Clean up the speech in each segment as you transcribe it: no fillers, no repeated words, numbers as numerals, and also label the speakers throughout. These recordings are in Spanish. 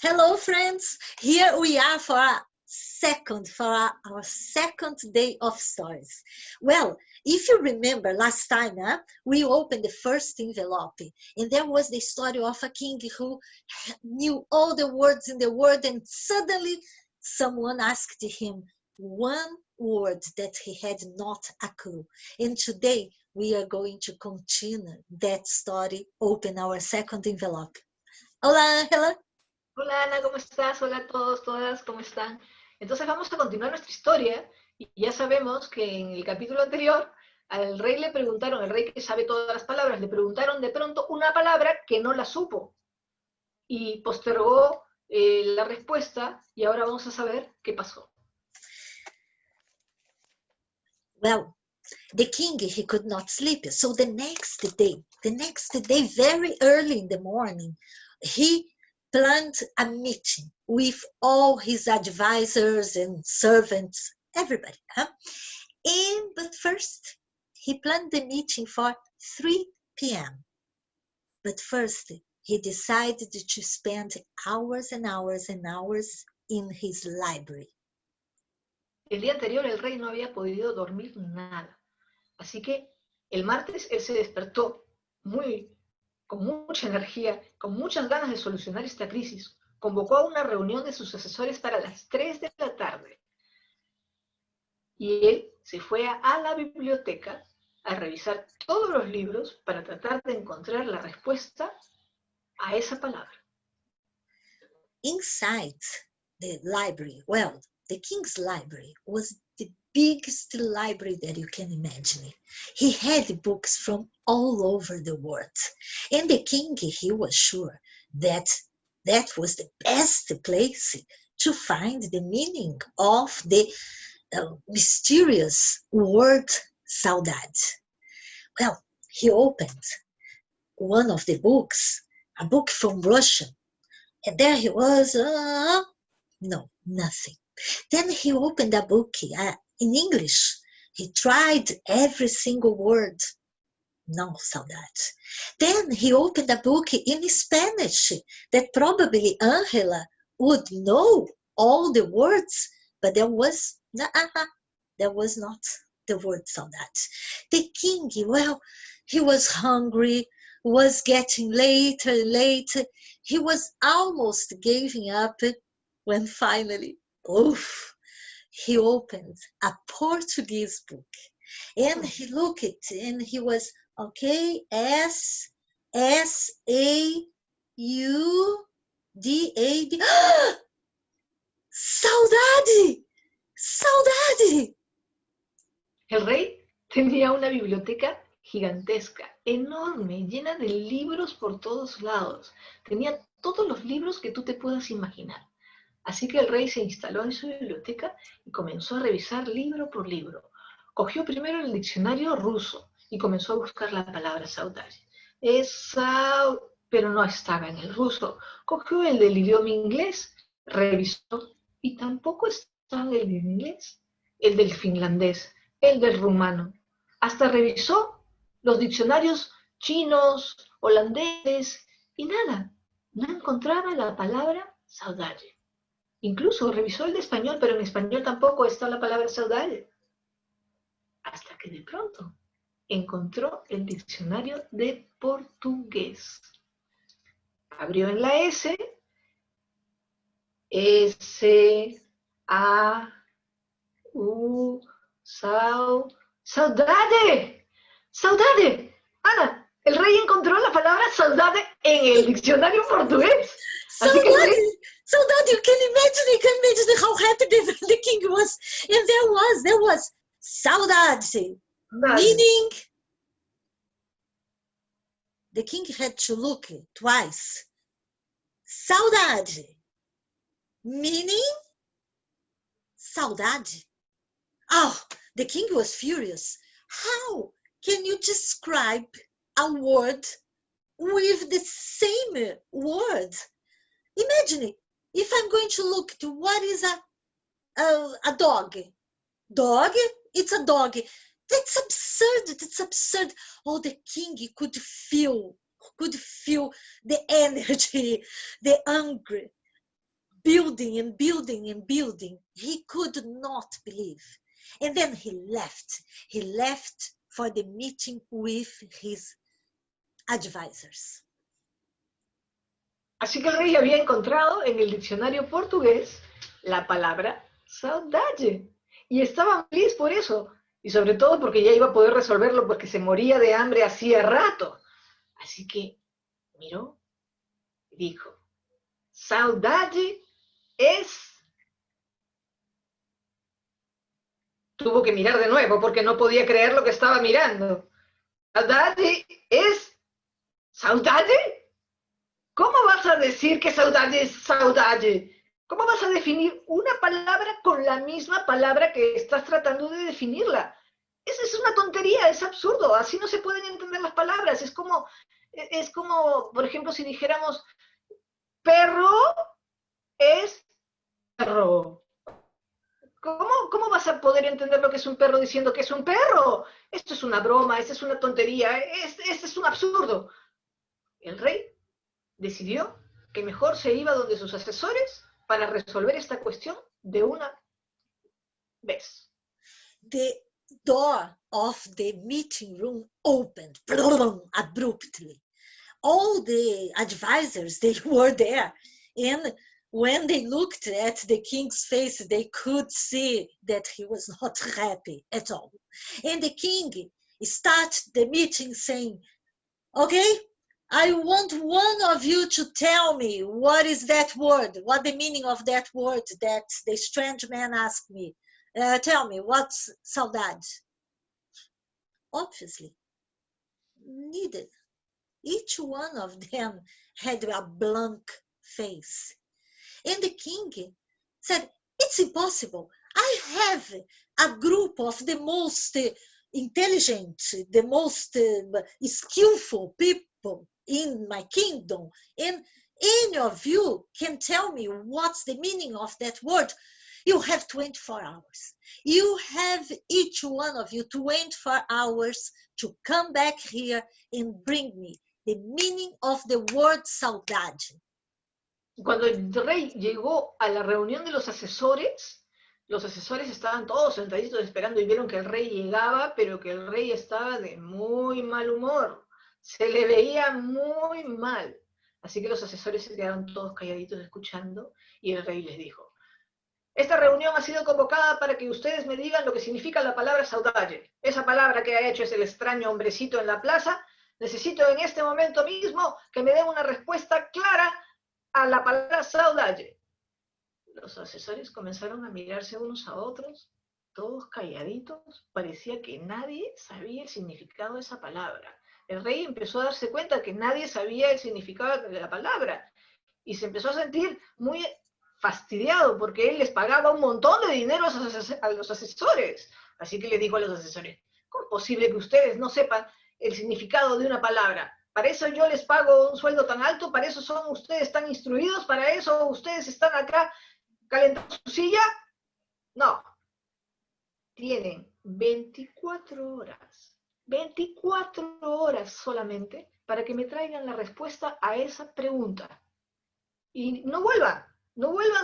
Speaker 1: Hello, friends. Here we are for our second day of stories. Well, if you remember last time, we opened the first envelope, and there was the story of a king who knew all the words in the world, and suddenly someone asked him one word that he had not a clue. And today we are going to continue that story, open our second envelope. Hola, Angela.
Speaker 2: Hola Ana, ¿cómo estás? Hola a todos, todas, ¿cómo están? Entonces vamos a continuar nuestra historia y ya sabemos que en el capítulo anterior al rey le preguntaron, el rey que sabe todas las palabras, le preguntaron de pronto una palabra que no la supo y postergó la respuesta y ahora vamos a saber qué pasó.
Speaker 1: Well, the king, he could not sleep. So the next day, very early in the morning, he planned a meeting with all his advisors and servants, everybody. But first, he planned the meeting for 3 p.m. But first, he decided to spend hours and hours and hours in his library.
Speaker 2: El día anterior el rey no había podido dormir nada, así que el martes él se despertó con mucha energía, con muchas ganas de solucionar esta crisis. Convocó a una reunión de sus asesores para las 3 de la tarde. Y él se fue a la biblioteca a revisar todos los libros para tratar de encontrar la respuesta a esa palabra.
Speaker 1: Inside the library, well, the king's library was the biggest library that you can imagine. He had books from all over the world. And the king, he was sure that that was the best place to find the meaning of the mysterious word saudade. Well, he opened one of the books, a book from Russian, and there he was, no, nothing. Then he opened a book in English. He tried every single word. No, saudade. Then he opened a book in Spanish that probably Angela would know all the words, but there was not the word saudade. The king, well, he was hungry, was getting later and later. He was almost giving up when finally, he opened a Portuguese book. And he looked and he was, okay, S-A-U-D-A-D. Saudade! Saudade!
Speaker 2: El rey tenía una biblioteca gigantesca, enorme, llena de libros por todos lados. Tenía todos los libros que tú te puedas imaginar. Así que el rey se instaló en su biblioteca y comenzó a revisar libro por libro. Cogió primero el diccionario ruso y comenzó a buscar la palabra saudade. Pero no estaba en el ruso. Cogió el del idioma inglés, revisó y tampoco estaba en el idioma inglés. El del finlandés, el del rumano. Hasta revisó los diccionarios chinos, holandeses y nada. No encontraba la palabra saudade. Incluso revisó el de español, pero en español tampoco está la palabra saudade. Hasta que de pronto encontró el diccionario de portugués. Abrió en la S, S-A-U, saudade. Saudade. Ana, el rey encontró la palabra saudade en el diccionario portugués. Así que
Speaker 1: saudade, you can imagine how happy the king was. And there was saudade, meaning the king had to look twice. Saudade, meaning saudade. Oh, the king was furious. How can you describe a word with the same word? Imagine if I'm going to look to what is a dog. Dog, it's a dog. That's absurd. Oh, the king could feel the energy, the anger, building and building and building. He could not believe. And then he left. He left for the meeting with his advisors.
Speaker 2: Así que el rey había encontrado en el diccionario portugués la palabra saudade. Y estaba feliz por eso. Y sobre todo porque ya iba a poder resolverlo porque se moría de hambre hacía rato. Así que miró y dijo, saudade es... Tuvo que mirar de nuevo porque no podía creer lo que estaba mirando. Saudade es... ¿Saudade? ¿Cómo vas a decir que saudade es saudade? ¿Cómo vas a definir una palabra con la misma palabra que estás tratando de definirla? Esa es una tontería, es absurdo. Así no se pueden entender las palabras. Es como, por ejemplo, si dijéramos, perro es perro. ¿Cómo vas a poder entender lo que es un perro diciendo que es un perro? Esto es una broma, esta es una tontería, este es un absurdo. El rey decidió que mejor se iba donde sus asesores para resolver esta cuestión de una vez.
Speaker 1: The door of the meeting room opened abruptly. All the advisors, they were there. And when they looked at the king's face, they could see that he was not happy at all. And the king started the meeting saying, okay, I want one of you to tell me what is that word, what the meaning of that word that the strange man asked me. Tell me, what's saudade? Obviously, neither. Each one of them had a blank face. And the king said, it's impossible. I have a group of the most intelligent, the most skillful people in my kingdom, and any of you can tell me what's the meaning of that word. You have 24 hours. You have each one of you 24 hours to come back here and bring me the meaning of the word saudade.
Speaker 2: Cuando el rey llegó a la reunión de los asesores estaban todos sentaditos esperando y vieron que el rey llegaba, pero que el rey estaba de muy mal humor. Se le veía muy mal. Así que los asesores se quedaron todos calladitos escuchando y el rey les dijo, esta reunión ha sido convocada para que ustedes me digan lo que significa la palabra saudade. Esa palabra que ha hecho ese extraño hombrecito en la plaza, necesito en este momento mismo que me den una respuesta clara a la palabra saudade. Los asesores comenzaron a mirarse unos a otros, todos calladitos, parecía que nadie sabía el significado de esa palabra. El rey empezó a darse cuenta que nadie sabía el significado de la palabra y se empezó a sentir muy fastidiado porque él les pagaba un montón de dinero a los asesores. Así que le dijo a los asesores, ¿cómo es posible que ustedes no sepan el significado de una palabra? ¿Para eso yo les pago un sueldo tan alto? ¿Para eso son ustedes tan instruidos? ¿Para eso ustedes están acá calentando su silla? No. Tienen 24 horas solamente para que me traigan la respuesta a esa pregunta. Y no vuelvan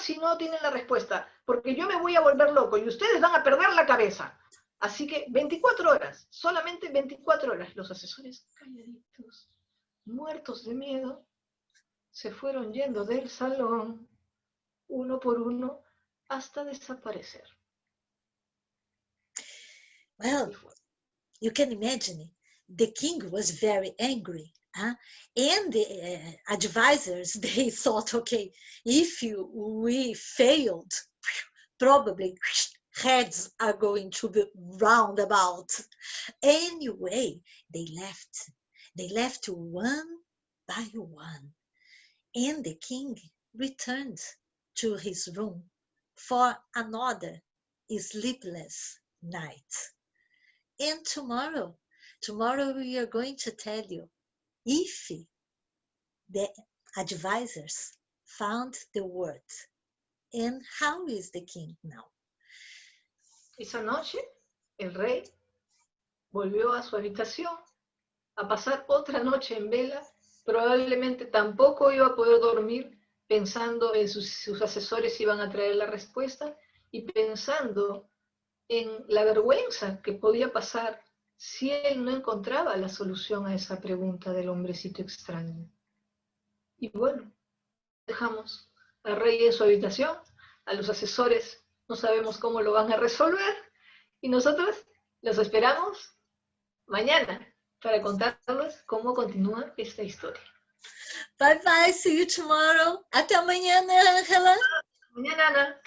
Speaker 2: si no tienen la respuesta, porque yo me voy a volver loco y ustedes van a perder la cabeza. Así que 24 horas, solamente 24 horas. Los asesores calladitos, muertos de miedo, se fueron yendo del salón, uno por uno, hasta desaparecer.
Speaker 1: Well, you can imagine, the king was very angry. And the advisors, they thought, okay, if we failed, probably heads are going to be roundabout. Anyway, they left one by one, and the king returned to his room for another sleepless night. And tomorrow we are going to tell you if the advisors found the word and how is the king now.
Speaker 2: Esa noche el rey volvió a su habitación a pasar otra noche en vela, probablemente tampoco iba a poder dormir pensando en sus asesores iban a traer la respuesta y pensando en la vergüenza que podía pasar si él no encontraba la solución a esa pregunta del hombrecito extraño. Y bueno, dejamos al rey en su habitación, a los asesores no sabemos cómo lo van a resolver, y nosotros los esperamos mañana para contarles cómo continúa esta historia.
Speaker 1: Bye bye, see you tomorrow. Até amanhã, né, Angela?
Speaker 2: Mañana, Ana.